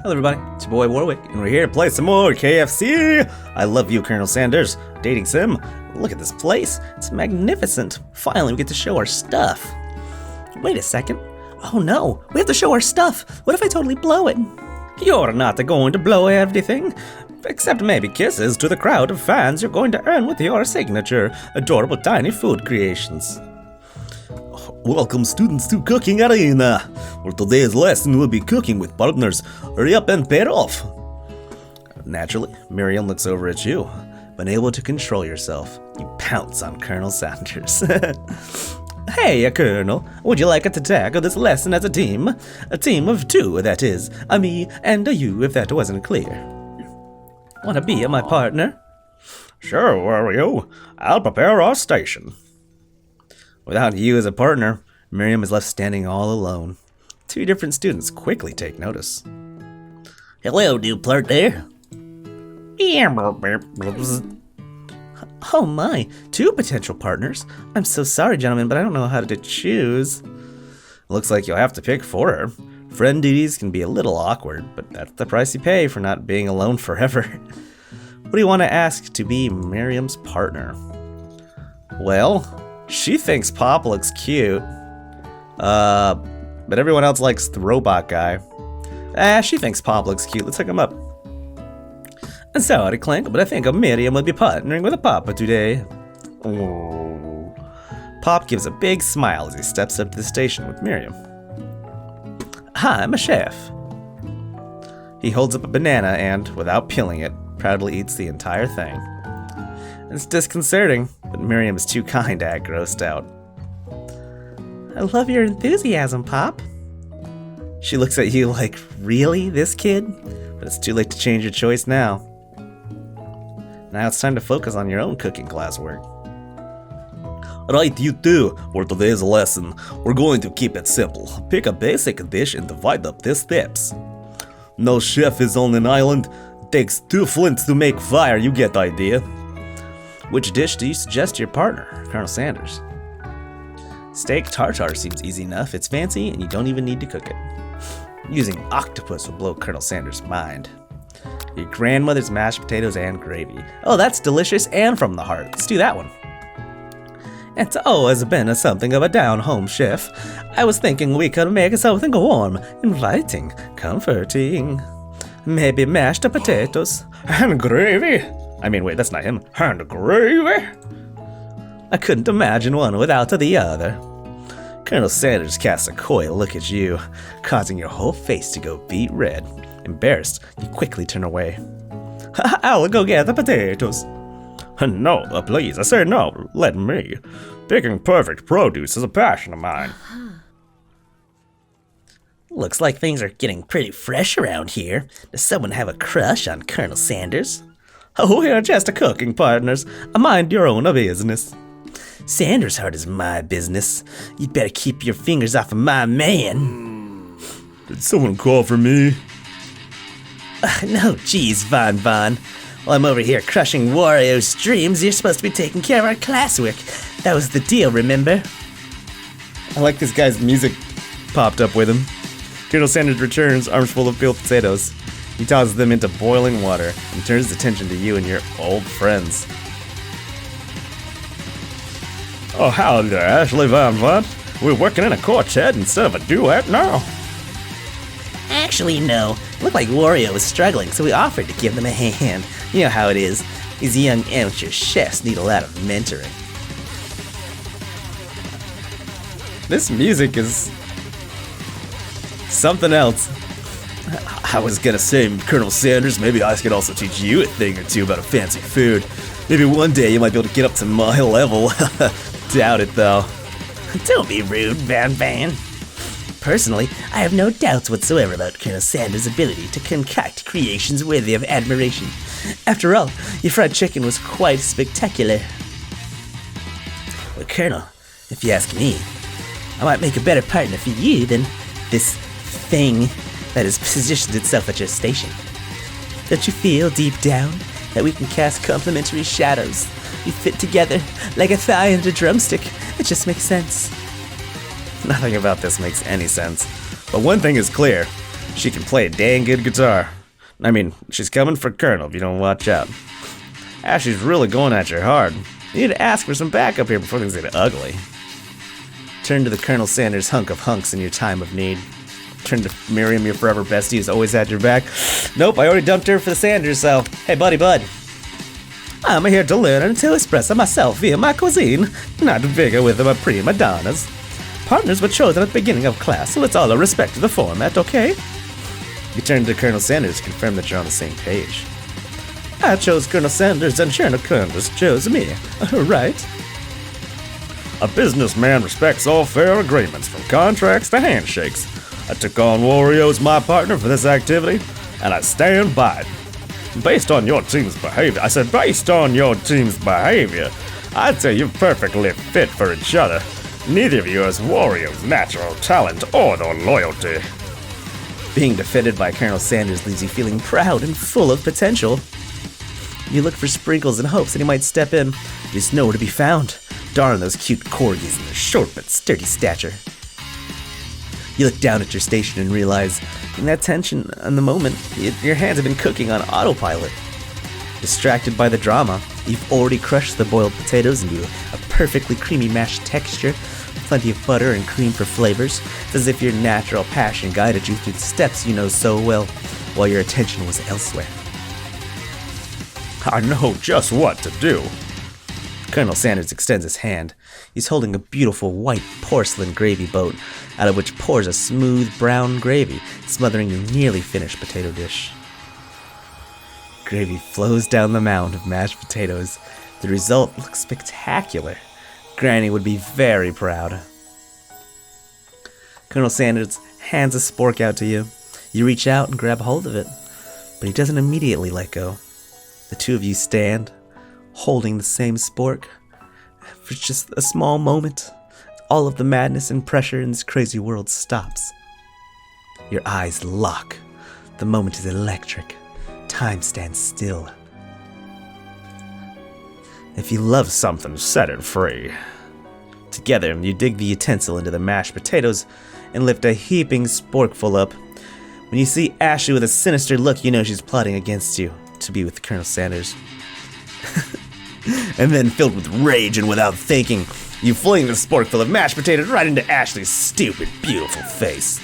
Hello everybody, it's your boy Warwick, and we're here to play some more KFC! I love you, Colonel Sanders. Dating sim. Look at this place. It's magnificent. Finally, we get to show our stuff. Wait a second. Oh no, we have to show our stuff. What if I totally blow it? You're not going to blow everything. Except maybe kisses to the crowd of fans you're going to earn with your signature adorable tiny food creations. Welcome students to Cooking Arena, where today's lesson will be cooking with partners. Hurry up and pair off. Naturally, Miriam looks over at you. When able to control yourself, you pounce on Colonel Sanders. Hey, Colonel, would you like to tackle this lesson as a team? A team of two, that is. A me and a you, if that wasn't clear. Wanna be my partner? Sure, Wario. I'll prepare our station. Without you as a partner, Miriam is left standing all alone. Two different students quickly take notice. Hello, new partner. Oh my, two potential partners? I'm so sorry, gentlemen, but I don't know how to choose. Looks like you'll have to pick for her. Friend duties can be a little awkward, but that's the price you pay for not being alone forever. What do you want to ask to be Miriam's partner? Well, she thinks Pop looks cute. But everyone else likes the robot guy. She thinks Pop looks cute. Let's hook him up. And sorry, Clank, but I think Miriam will be partnering with a Papa today. Oh. Pop gives a big smile as he steps up to the station with Miriam. Hi, I'm a chef. He holds up a banana and, without peeling it, proudly eats the entire thing. It's disconcerting, but Miriam is too kind to act grossed out. I love your enthusiasm, Pop. She looks at you like, really, this kid? But it's too late to change your choice now. Now it's time to focus on your own cooking classwork. Right, you two. For today's lesson, we're going to keep it simple. Pick a basic dish and divide up the steps. No chef is on an island. It takes 2 flints to make fire, you get the idea. Which dish do you suggest to your partner, Colonel Sanders? Steak tartare seems easy enough. It's fancy and you don't even need to cook it. Using octopus will blow Colonel Sanders' mind. Your grandmother's mashed potatoes and gravy. Oh, that's delicious and from the heart. Let's do that one. It's always been something of a down-home chef. I was thinking we could make something warm, inviting, comforting. Maybe mashed potatoes. And gravy? I mean, wait, that's not him. And gravy? I couldn't imagine one without the other. Colonel Sanders casts a coy look at you, causing your whole face to go beet red. Embarrassed, you quickly turn away. I'll go get the potatoes. No, please, I say no, let me. Picking perfect produce is a passion of mine. Looks like things are getting pretty fresh around here. Does someone have a crush on Colonel Sanders? Oh, we're just cooking partners. Mind your own business. Sanders' heart is my business. You'd better keep your fingers off of my man. Did someone call for me? No, geez, Von. While I'm over here crushing Wario's dreams, you're supposed to be taking care of our classwork. That was the deal, remember? I like this guy's music popped up with him. Colonel Sanders returns, arms full of peeled potatoes. He tosses them into boiling water and turns his attention to you and your old friends. Oh, howdy there, Ashley Van. We're working in a quartet instead of a duet now. Actually, no. It looked like Wario was struggling, so we offered to give them a hand. You know how it is. These young amateur chefs need a lot of mentoring. This music is something else. I was gonna say, Colonel Sanders, maybe I could also teach you a thing or two about fancy food. Maybe one day you might be able to get up to my level. Doubt it, though. Don't be rude, Van. Personally, I have no doubts whatsoever about Colonel Sanders' ability to concoct creations worthy of admiration. After all, your fried chicken was quite spectacular. Well, Colonel, if you ask me, I might make a better partner for you than this thing that has positioned itself at your station. Don't you feel deep down that we can cast complementary shadows? We fit together like a thigh and a drumstick. It just makes sense. Nothing about this makes any sense. But one thing is clear. She can play a dang good guitar. I mean, she's coming for Colonel if you don't watch out. Ashley's really going at you hard. You need to ask for some backup here before things get ugly. Turn to the Colonel Sanders hunk of hunks in your time of need. Turn to Miriam, your forever bestie who's always had your back. Nope, I already dumped her for the Sanders, so hey buddy bud. I'm here to learn and to express myself via my cuisine, not bigger with my prima donnas. Partners were chosen at the beginning of class, so let's all respect the format, okay? You turn to Colonel Sanders to confirm that you're on the same page. I chose Colonel Sanders and Colonel Sanders chose me, right? A businessman respects all fair agreements, from contracts to handshakes. I took on Wario as my partner for this activity, and I stand by it. Based on your team's behavior, I'd say you're perfectly fit for each other. Neither of you has Wario's natural talent or the loyalty. Being defended by Colonel Sanders leaves you feeling proud and full of potential. You look for sprinkles in hopes that he might step in. He's nowhere to be found. Darn those cute corgis and their short but sturdy stature. You look down at your station and realize, in that tension in the moment, your hands have been cooking on autopilot. Distracted by the drama, you've already crushed the boiled potatoes into a perfectly creamy mashed texture, plenty of butter and cream for flavors. It's as if your natural passion guided you through the steps you know so well, while your attention was elsewhere. I know just what to do. Colonel Sanders extends his hand. He's holding a beautiful white porcelain gravy boat, out of which pours a smooth brown gravy, smothering your nearly finished potato dish. Gravy flows down the mound of mashed potatoes. The result looks spectacular. Granny would be very proud. Colonel Sanders hands a spork out to you. You reach out and grab hold of it, but he doesn't immediately let go. The two of you stand, holding the same spork. For just a small moment, all of the madness and pressure in this crazy world stops. Your eyes lock. The moment is electric. Time stands still. If you love something, set it free. Together, you dig the utensil into the mashed potatoes and lift a heaping sporkful up. When you see Ashley with a sinister look, you know she's plotting against you to be with Colonel Sanders. And then, filled with rage and without thinking, you fling the sporkful of mashed potatoes right into Ashley's stupid, beautiful face.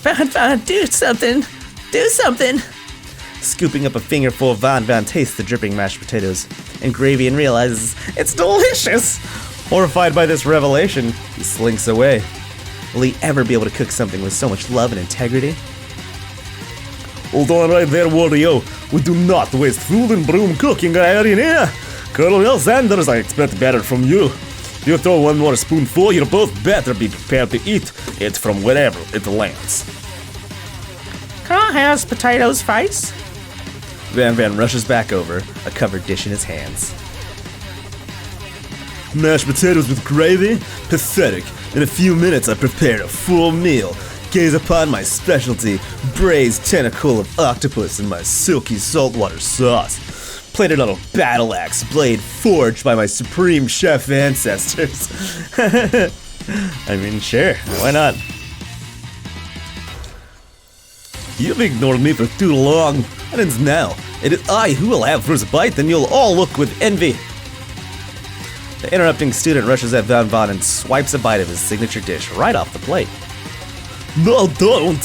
Van, do something! Do something! Scooping up a fingerful, Van tastes the dripping mashed potatoes and gravy and realizes it's delicious! Horrified by this revelation, he slinks away. Will he ever be able to cook something with so much love and integrity? Hold on right there, Wario. We do not waste food and broom cooking right in here. Colonel Sanders, I expect better from you. If you throw one more spoonful, you'll both better be prepared to eat it from wherever it lands. Can I have potatoes, face? Van rushes back over, a covered dish in his hands. Mashed potatoes with gravy? Pathetic. In a few minutes I prepared a full meal. Gaze upon my specialty, braised tentacle of octopus in my silky saltwater sauce. Plated on a battle axe blade forged by my supreme chef ancestors. I mean, sure, why not? You've ignored me for too long. It ends now. It is I who will have first bite, and you'll all look with envy. The interrupting student rushes at Van and swipes a bite of his signature dish right off the plate. No, don't!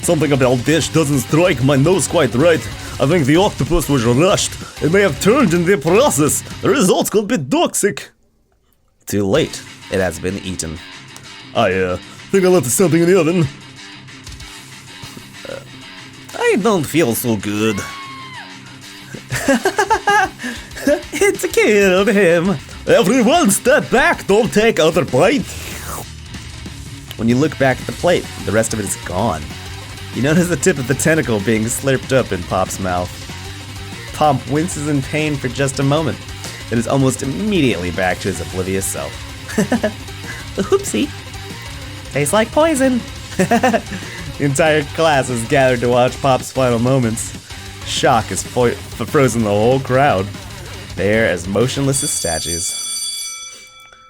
Something about this doesn't strike my nose quite right. I think the octopus was rushed. It may have turned in the process. The results could be toxic. Too late. It has been eaten. I think I left something in the oven. I don't feel so good. It's killed him. Everyone step back, don't take other bite. When you look back at the plate, the rest of it is gone. You notice the tip of the tentacle being slurped up in Pop's mouth. Pop winces in pain for just a moment, then is almost immediately back to his oblivious self. Oopsie. Tastes like poison. The entire class is gathered to watch Pop's final moments. Shock has frozen the whole crowd. They are as motionless as statues.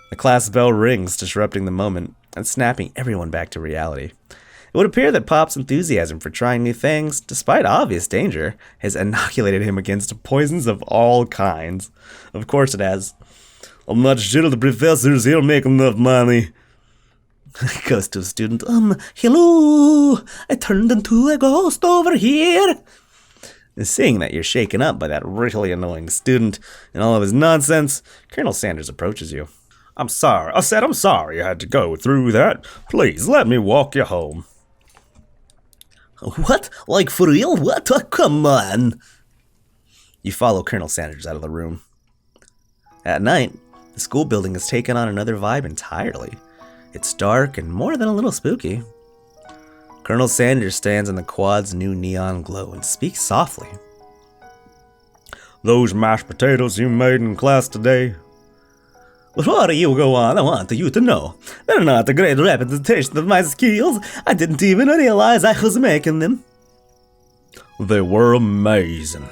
The class bell rings, disrupting the moment and snapping everyone back to reality. It would appear that Pop's enthusiasm for trying new things, despite obvious danger, has inoculated him against poisons of all kinds. Of course it has. I'm not sure the professors here make enough money. Goes to a student, hello, I turned into a ghost over here. And seeing that you're shaken up by that really annoying student and all of his nonsense, Colonel Sanders approaches you. I'm sorry. I said I'm sorry you had to go through that. Please, let me walk you home. What? Like for real? What? Oh, come on. You follow Colonel Sanders out of the room. At night, the school building has taken on another vibe entirely. It's dark and more than a little spooky. Colonel Sanders stands in the quad's new neon glow and speaks softly. Those mashed potatoes you made in class today? Before you go on, I want you to know they're not a great representation of my skills. I didn't even realize I was making them. They were amazing.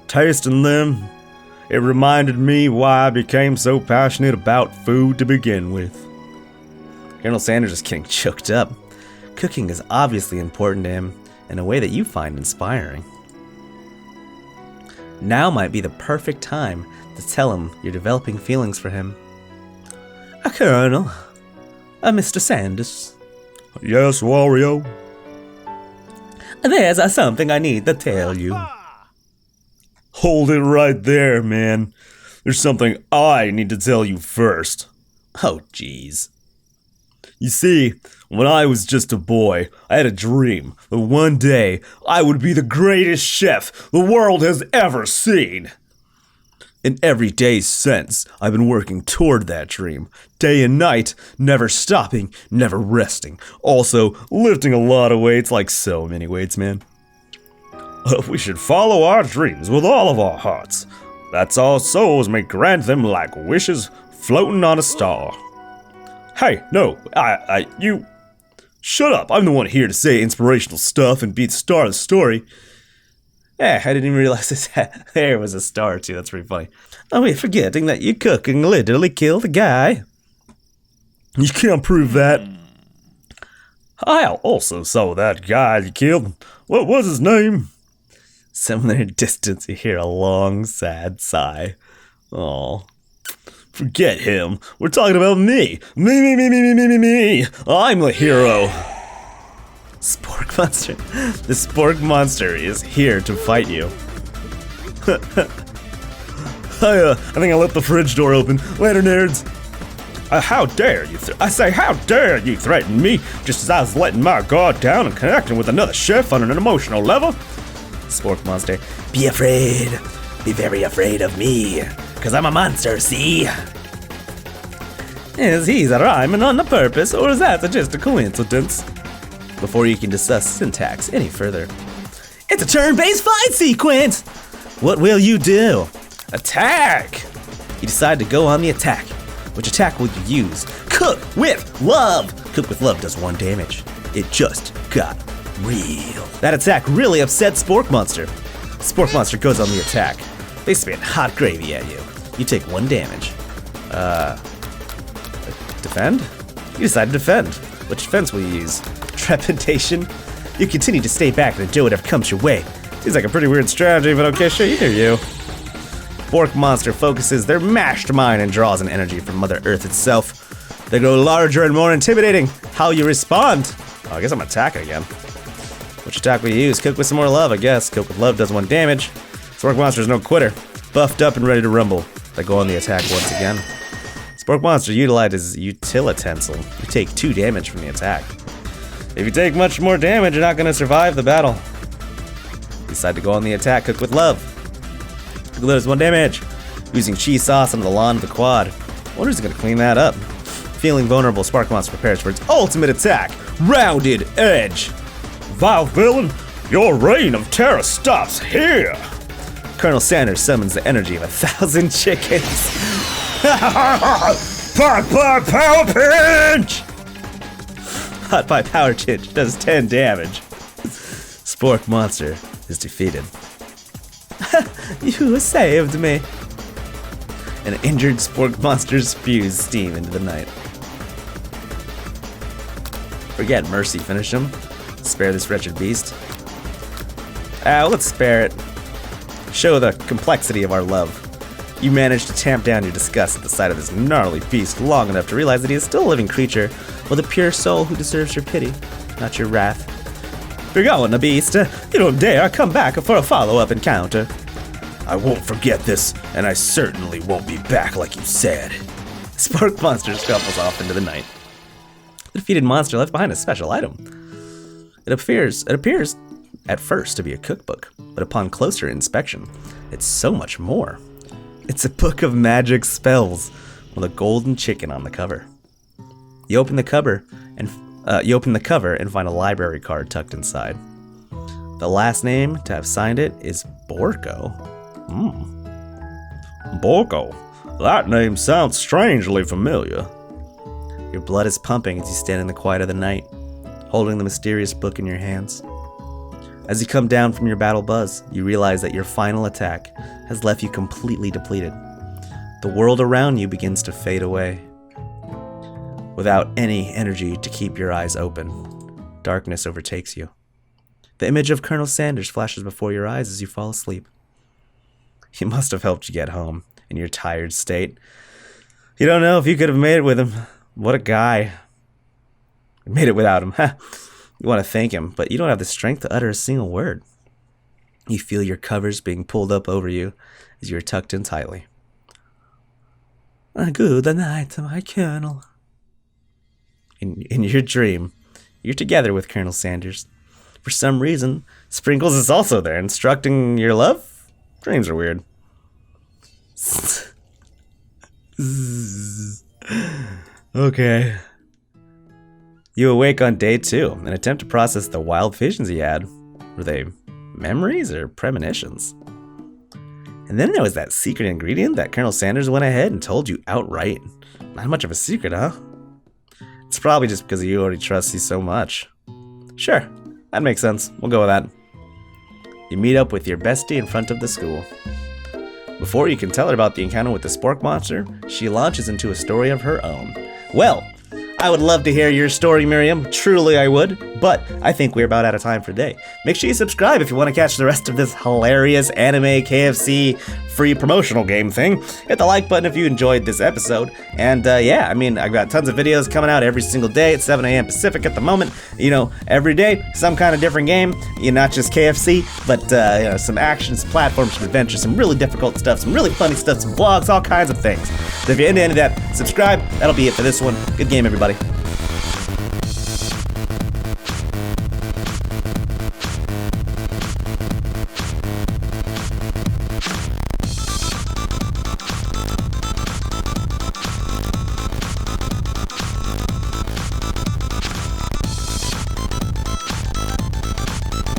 Tasting them, it reminded me why I became so passionate about food to begin with. Colonel Sanders is getting choked up. Cooking is obviously important to him in a way that you find inspiring. Now might be the perfect time to tell him you're developing feelings for him. Colonel, Mr. Sanders. Yes, Wario? There's something I need to tell you. Hold it right there, man. There's something I need to tell you first. Oh, jeez. You see, when I was just a boy, I had a dream that one day I would be the greatest chef the world has ever seen. And every day since, I've been working toward that dream, day and night, never stopping, never resting. Also, lifting a lot of weights, like so many weights, man. We should follow our dreams with all of our hearts. That's our souls may grant them like wishes floating on a star. Hey, no, you... Shut up, I'm the one here to say inspirational stuff and be the star of the story. I didn't even realize there was a star too, that's pretty funny. Oh, we're forgetting that your cooking literally killed a guy. You can't prove that. I also saw that guy you killed. What was his name? Somewhere in the distance you hear a long, sad sigh. Aw. Forget him. We're talking about me. Me. I'm the hero. Spork Monster. The Spork Monster is here to fight you. I think I left the fridge door open. Later, nerds. How dare you? How dare you threaten me just as I was letting my guard down and connecting with another chef on an emotional level? Spork Monster. Be afraid. Be very afraid of me. Cause I'm a monster, see? Is he rhyming on the purpose, or is that just a coincidence? Before you can discuss syntax any further. It's a turn-based fight sequence! What will you do? Attack! You decide to go on the attack. Which attack will you use? Cook with love! Cook with love does 1 damage. It just got real. That attack really upset Spork Monster. Spork Monster goes on the attack. They spit hot gravy at you. You take 1 damage. Defend? You decide to defend. Which defense will you use? Trepidation? You continue to stay back and do whatever comes your way. Seems like a pretty weird strategy, but okay, sure, you do you. Spork Monster focuses their mashed mind and draws an energy from Mother Earth itself. They grow larger and more intimidating. How you respond? Oh, I guess I'm attacking again. Which attack will you use? Cook with some more love, I guess. Cook with love does 1 damage. Spork Monster's no quitter. Buffed up and ready to rumble. They go on the attack once again. Spork Monster utilizes Utilitensile. You take 2 damage from the attack. If you take much more damage, you're not going to survive the battle. You decide to go on the attack. Cook with love. Cook with love does 1 damage. Using cheese sauce on the lawn of the quad. I wonder who's going to clean that up. Feeling vulnerable, Spork Monster prepares for its ultimate attack. Rounded Edge. Vile villain, your reign of terror stops here. Colonel Sanders summons the energy of 1,000 chickens. Pot Pie Power Pinch! Hot Pie Power Pinch does 10 damage. Spork Monster is defeated. You saved me. An injured Spork Monster spews steam into the night. Forget mercy, finish him. Spare this wretched beast. Let's spare it. Show the complexity of our love. You managed to tamp down your disgust at the sight of this gnarly beast long enough to realize that he is still a living creature with a pure soul who deserves your pity, not your wrath. You're going, beast. You don't dare come back for a follow-up encounter. I won't forget this, and I certainly won't be back like you said. Spork monster scuffles off into the night. The defeated monster left behind a special item. It appears at first to be a cookbook, but upon closer inspection, it's so much more. It's a book of magic spells with a golden chicken on the cover. You open the cover and find a library card tucked inside. The last name to have signed it is Borko. Borko? That name sounds strangely familiar. Your blood is pumping as you stand in the quiet of the night, holding the mysterious book in your hands. As you come down from your battle buzz, you realize that your final attack has left you completely depleted. The world around you begins to fade away. Without any energy to keep your eyes open, darkness overtakes you. The image of Colonel Sanders flashes before your eyes as you fall asleep. He must have helped you get home in your tired state. You don't know if you could have made it with him. What a guy. You made it without him. You want to thank him, but you don't have the strength to utter a single word. You feel your covers being pulled up over you as you are tucked in tightly. Good night, my Colonel. In your dream, you're together with Colonel Sanders. For some reason, Sprinkles is also there, instructing your love. Dreams are weird. Okay. You awake on day 2 and attempt to process the wild visions you had. Were they memories or premonitions? And then there was that secret ingredient that Colonel Sanders went ahead and told you outright. Not much of a secret, huh? It's probably just because you already trust you so much. Sure, that makes sense. We'll go with that. You meet up with your bestie in front of the school. Before you can tell her about the encounter with the Spork monster, she launches into a story of her own. Well, I would love to hear your story, Miriam. Truly I would. But I think we're about out of time for today. Make sure you subscribe if you want to catch the rest of this hilarious anime KFC free promotional game thing. Hit the like button if you enjoyed this episode. And yeah, I mean, I've got tons of videos coming out every single day at 7 a.m. Pacific at the moment. You know, every day, some kind of different game. You know, not just KFC, but you know, some action, some platforms, some adventures, some really difficult stuff, some really funny stuff, some vlogs, all kinds of things. So if you're into any of that, subscribe. That'll be it for this one. Good game, everybody.